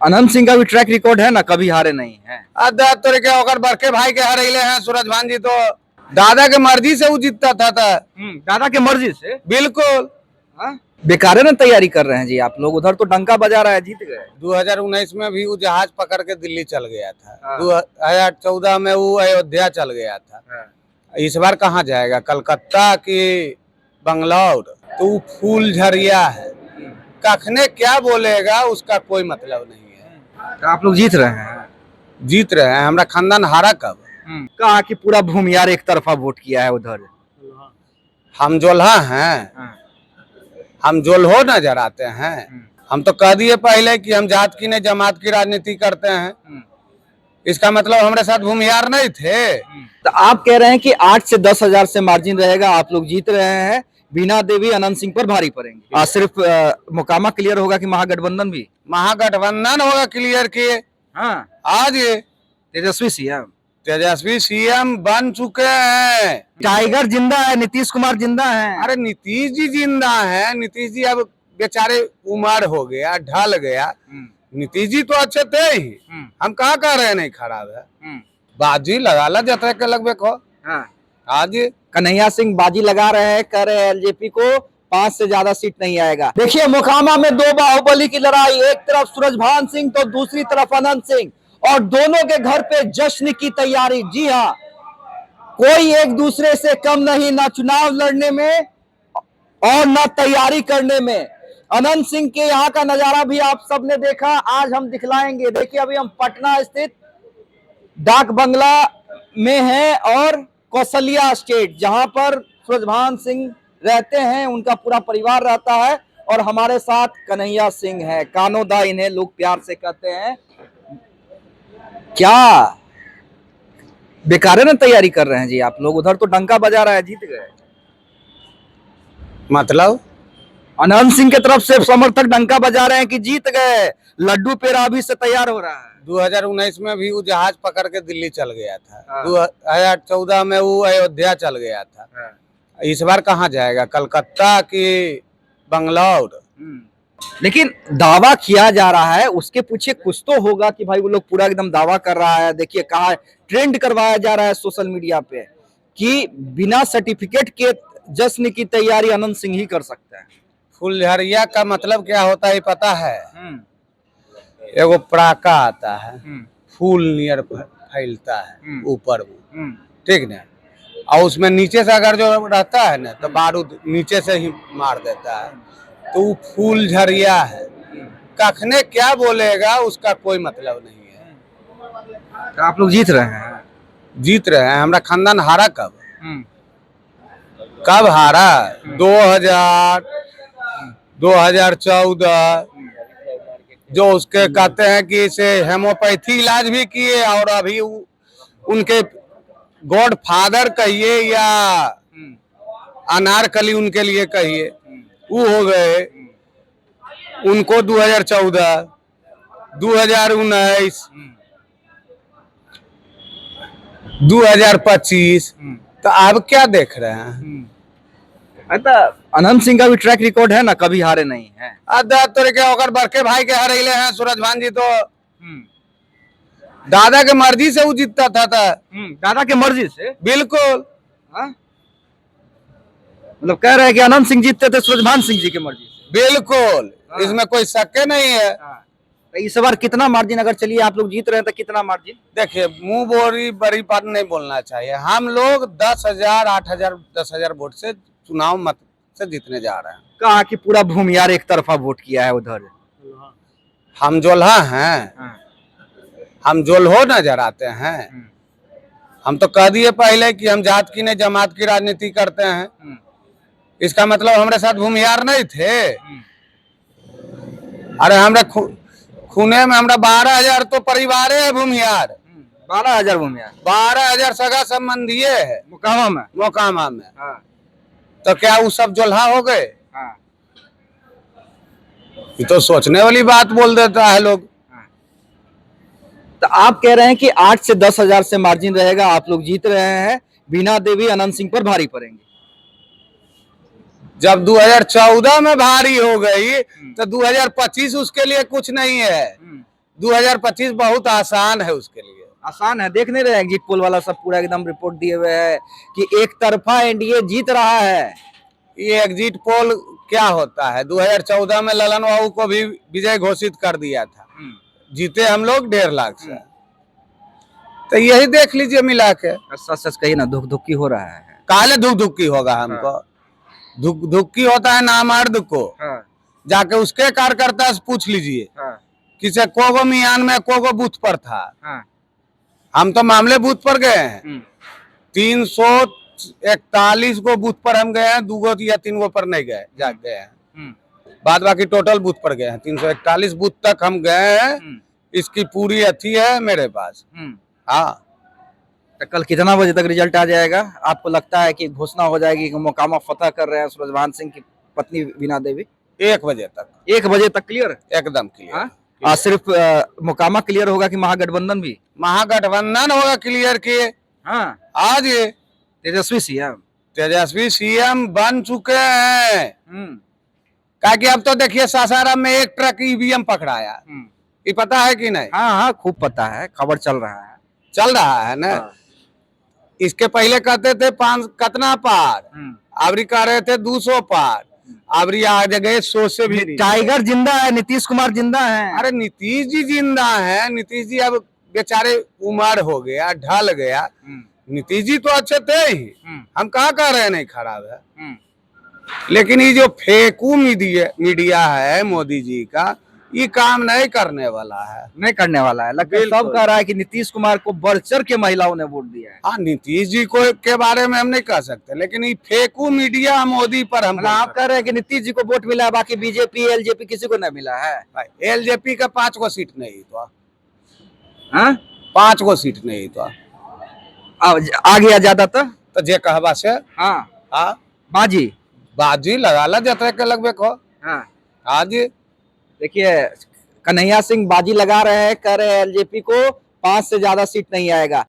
अनंत सिंह का भी track record है ना, कभी हारे नहीं है। तोरे के ओकर बड़के भाई के हरैले हैं सूरज भान जी, तो दादा के मर्जी से वो जीतता था। दादा के मर्जी से। बिल्कुल। बेकार ना तैयारी कर रहे हैं जी आप लोग, उधर तो डंका बजा रहा है, जीत गए। 2019 में भी वो जहाज पकड़ के दिल्ली चल गया था। 2014 में वो अयोध्या चल गया था। इस बार कहाँ जाएगा, कलकत्ता की बंगलौर? तो वो फूल झरिया है, कखने क्या बोलेगा उसका कोई मतलब नहीं है। तो आप लोग जीत रहे हैं? जीत रहे हैं। हमारा खानदान हारा कब? कहा कि पूरा भूमियार एक तरफा वोट किया है उधर। हम जोल्हा हैं, हम जोल्हो नजर आते हैं। हम तो कह दिए पहले कि हम जात की नहीं जमात की राजनीति करते हैं। इसका मतलब हमारे साथ भूमियार नहीं थे। तो आप कह रहे हैं कि 8 से 10 हजार से मार्जिन रहेगा, आप लोग जीत रहे हैं, बीना देवी अनंत सिंह पर भारी पड़ेंगे। सिर्फ मोकामा क्लियर होगा कि महागठबंधन भी? महागठबंधन होगा क्लियर किए। हाँ, आज ये तेजस्वी सीएम बन चुके हैं। टाइगर जिंदा है, नीतीश कुमार जिंदा है। अरे नीतीश जी जिंदा है। नीतीश जी अब बेचारे उमर हो गया, ढल गया। नीतीश जी तो अच्छे थे ही, हम कहाँ कह रहे हैं नहीं खराब है। बाजी लगा ला जतरे के लगभग को। आज कन्हैया सिंह बाजी लगा रहे हैं, कह रहे हैं एलजेपी को 5 से ज्यादा सीट नहीं आएगा। देखिए मोकामा में दो बाहुबली की लड़ाई, एक तरफ सूरजभान सिंह तो दूसरी तरफ अनंत सिंह, और दोनों के घर पे जश्न की तैयारी। जी हाँ, कोई एक दूसरे से कम नहीं, ना चुनाव लड़ने में और ना तैयारी करने में। अनंत सिंह के यहाँ का नजारा भी आप सबने देखा, आज हम दिखलाएंगे। देखिए अभी हम पटना स्थित डाक बंगला में हैं और कौशल्या स्टेट, जहां पर सूरजभान सिंह रहते हैं, उनका पूरा परिवार रहता है, और हमारे साथ कन्हैया सिंह है, कानोदा इन्हें लोग प्यार से कहते हैं। क्या बेकार ना तैयारी कर रहे हैं जी आप लोग, उधर तो डंका बजा रहा है, जीत गए। मतलब अनंत सिंह की तरफ से समर्थक डंका बजा रहे हैं कि जीत गए, लड्डू पेड़ा अभी से तैयार हो रहा है। 2019 में भी वो जहाज पकड़ के दिल्ली चल गया था। 2014 में वो अयोध्या चल गया था। इस बार कहाँ जाएगा, कलकत्ता की बंगलौर? लेकिन दावा किया जा रहा है, उसके पीछे कुछ तो होगा कि भाई वो लोग पूरा एकदम दावा कर रहा है। देखिए कहा ट्रेंड करवाया जा रहा है सोशल मीडिया पे कि बिना सर्टिफिकेट के जश्न की तैयारी अनंत सिंह ही कर सकता है। फुलझरिया का मतलब क्या होता है पता है? एगो पड़ाका आता है, फूल नियर फैलता है ऊपर, ठीक ना, और उसमें नीचे से अगर जो रहता है ना तो बारूद नीचे से ही मार देता है। तो वो फूल झरिया है, कखने क्या बोलेगा उसका कोई मतलब नहीं है। तो आप लोग जीत रहे हैं? जीत रहे हैं। हमारा खानदान हारा कब? कब हारा? 2014 जो उसके कहते हैं कि इसे हेमोपैथी इलाज भी किए, और अभी उनके गॉड फादर कहिए या अनारकली उनके लिए कहिए, वो हो गए। उनको 2014, 2019, 2025, तो आप क्या देख रहे हैं? अनंत सिंह का भी ट्रैक रिकॉर्ड है ना, कभी हारे नहीं है। तोरे के ओकर बड़के भाई के हरैले हैं सूरज भान जी, तो दादा के मर्जी से वो जीतता था। दादा के मर्जी से? बिल्कुल। मतलब कह रहे हैं कि अनंत सिंह जीतते थे सूरजभान सिंह जी की मर्जी से? बिल्कुल, इसमें कोई शक नहीं है। तो इस बार कितना मार्जिन, अगर चलिए आप लोग जीत रहे हैं तो कितना मार्जिन? देखिए मुंह बोरी बड़ी बात नहीं बोलना चाहिए। हम लोग 10,000, 8,000, 10,000 वोट से चुनाव मत से जीतने जा रहे हैं। कहा कि पूरा भूमियार एक तरफा वोट किया है उधर। हम जोल्हा हैं, हम जोल्हो नजर आते हैं। हम तो कह दिए पहले कि हम जात की नहीं जमात की राजनीति करते हैं। इसका मतलब हमारे साथ भूमियार नहीं थे। अरे हमारे खूने में हमारा 12,000 तो परिवार है भूमियार। 12,000 भूमियार? 12,000 सगा संबंधी है मोकामा में। तो क्या वो सब जोल्हा हो गए? ये तो सोचने वाली बात बोल देता है लोग। तो आप कह रहे हैं कि 8 से 10 हजार से मार्जिन रहेगा, आप लोग जीत रहे हैं, बीना देवी अनंत सिंह पर भारी पड़ेंगे। जब 2014 में भारी हो गई तो 2025 उसके लिए कुछ नहीं है। 2025 बहुत आसान है उसके लिए। आसान है, देख नहीं रहे एग्जिट पोल वाला सब पूरा एकदम रिपोर्ट दिए हुए है कि एक तरफा एनडीए जीत रहा है। ये एग्जिट पोल क्या होता है? 2014 में ललन बाबू को भी विजय घोषित कर दिया था, जीते हम लोग 1.5 लाख से। तो यही देख लीजिए मिला के। सच सच कहिए ना, धुक धुकी हो रहा है। काले धुक धुक्की होगा हमको? धुक धुक्की होता है नामर्द को। जाके उसके कार्यकर्ता से पूछ लीजिए किसे कोगो मियान में कोगो बूथ पर था। हम तो मामले बूथ पर गए हैं, 341 गो बूथ पर हम गए हैं, 2 गो या 3 गो पर नहीं गए, जा गए हैं। बाद बाकी टोटल बूथ पर गए हैं, 341 बूथ तक हम गए हैं। इसकी पूरी अथी है मेरे पास। हाँ, तो कल कितना बजे तक रिजल्ट आ जाएगा? आपको लगता है कि घोषणा हो जाएगी कि मोकामा फतह कर रहे हैं सूरजभान सिंह की पत्नी वीणा देवी? 1 बजे तक। 1 बजे तक क्लियर? एकदम क्लियर। सिर्फ मोकामा क्लियर होगा कि महागठबंधन भी? महागठबंधन होगा क्लियर किए। हाँ, आज ये तेजस्वी सीएम बन चुके हैं। क्या कि अब तो देखिए सासाराम में 1 ट्रक ईवीएम पकड़ाया, ये पता है कि नहीं? हाँ हाँ, खूब पता है, खबर चल रहा है ना। इसके पहले कहते थे 5 कतना पार, अबरी कह रहे थे 200 पार, अबरी आ गए 100 से भी। टाइगर जिंदा है, नीतीश कुमार जिंदा है। अरे नीतीश जी जिंदा है। नीतीश जी अब बेचारे उम्र हो गया, ढल गया। नीतीश जी तो अच्छे थे ही, हम कहाँ कह रहे हैं नहीं खराब है। लेकिन ये जो फेकू मीडिया है मोदी जी का, ये काम नहीं करने वाला है। लेकिन सब कह रहा है कि नीतीश कुमार को बढ़ चढ़ के महिलाओं ने वोट दिया है। हाँ, नीतीश जी को के बारे में हम नहीं कह सकते, लेकिन ये फेकू मीडिया मोदी पर हम आप कह रहे हैं कि नीतीश जी को वोट मिला है, बाकी बीजेपी एलजेपी किसी को नहीं मिला है। एलजेपी का 5 गो सीट नहीं तो, 5 गो सीट नहीं तो आ गया ज्यादा तो जे कहवा से। हाँ, बाजी लगा ला जतरे के लगभग को। हाँ जी, देखिए कन्हैया सिंह बाजी लगा रहे हैं, कह रहे हैं एलजेपी को 5 से ज्यादा सीट नहीं आएगा।